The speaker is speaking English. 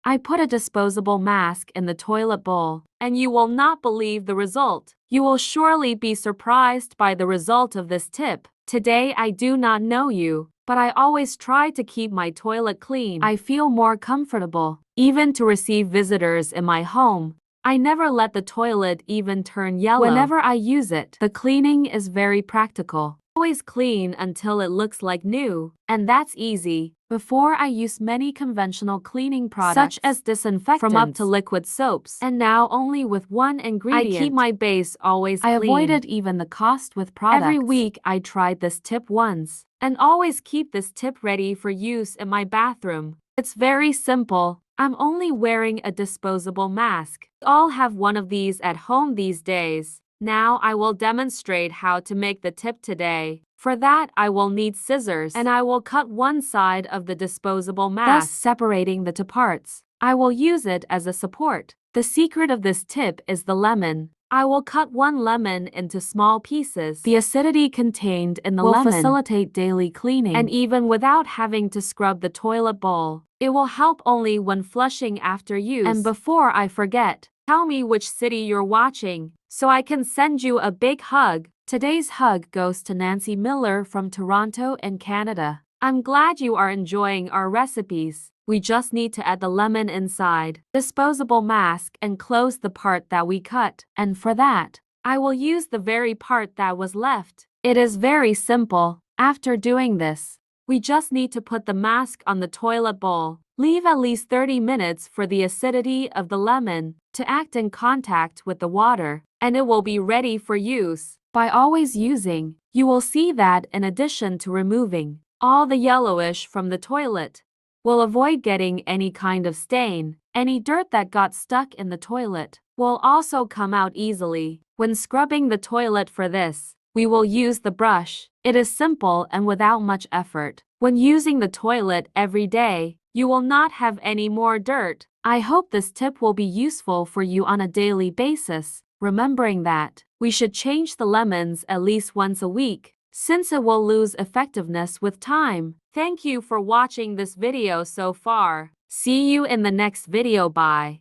I put a disposable mask in the toilet bowl, and you will not believe the result. You will surely be surprised by the result of this tip. Today I do not know you, but I always try to keep my toilet clean. I feel more comfortable, even to receive visitors in my home. I never let the toilet even turn yellow whenever I use it. The cleaning is very practical. Always clean until it looks like new, and that's easy. Before I used many conventional cleaning products such as disinfectants from up to liquid soaps, and now only with one ingredient. I keep my base always clean. I avoided even the cost with products. Every week I tried this tip once, and always keep this tip ready for use in my bathroom. It's very simple. I'm only wearing a disposable mask. We all have one of these at home these days. Now I will demonstrate how to make the tip today. For that I will need scissors, and I will cut one side of the disposable mask, thus separating the two parts. I will use it as a support. The secret of this tip is the lemon. I will cut one lemon into small pieces. The acidity contained in the lemon will facilitate daily cleaning, and even without having to scrub the toilet bowl. It will help only when flushing after use. And before I forget, tell me which city you're watching, so I can send you a big hug. Today's hug goes to Nancy Miller from Toronto in Canada. I'm glad you are enjoying our recipes. We just need to add the lemon inside, disposable mask, and close the part that we cut. And for that, I will use the very part that was left. It is very simple. After doing this, we just need to put the mask on the toilet bowl. Leave at least 30 minutes for the acidity of the lemon to act in contact with the water, and it will be ready for use. By always using, you will see that in addition to removing all the yellowish from the toilet, we'll avoid getting any kind of stain. Any dirt that got stuck in the toilet will also come out easily. When scrubbing the toilet for this, we will use the brush. It is simple and without much effort. When using the toilet every day, you will not have any more dirt. I hope this tip will be useful for you on a daily basis, remembering that we should change the lemons at least once a week, since it will lose effectiveness with time. Thank you for watching this video so far. See you in the next video. Bye.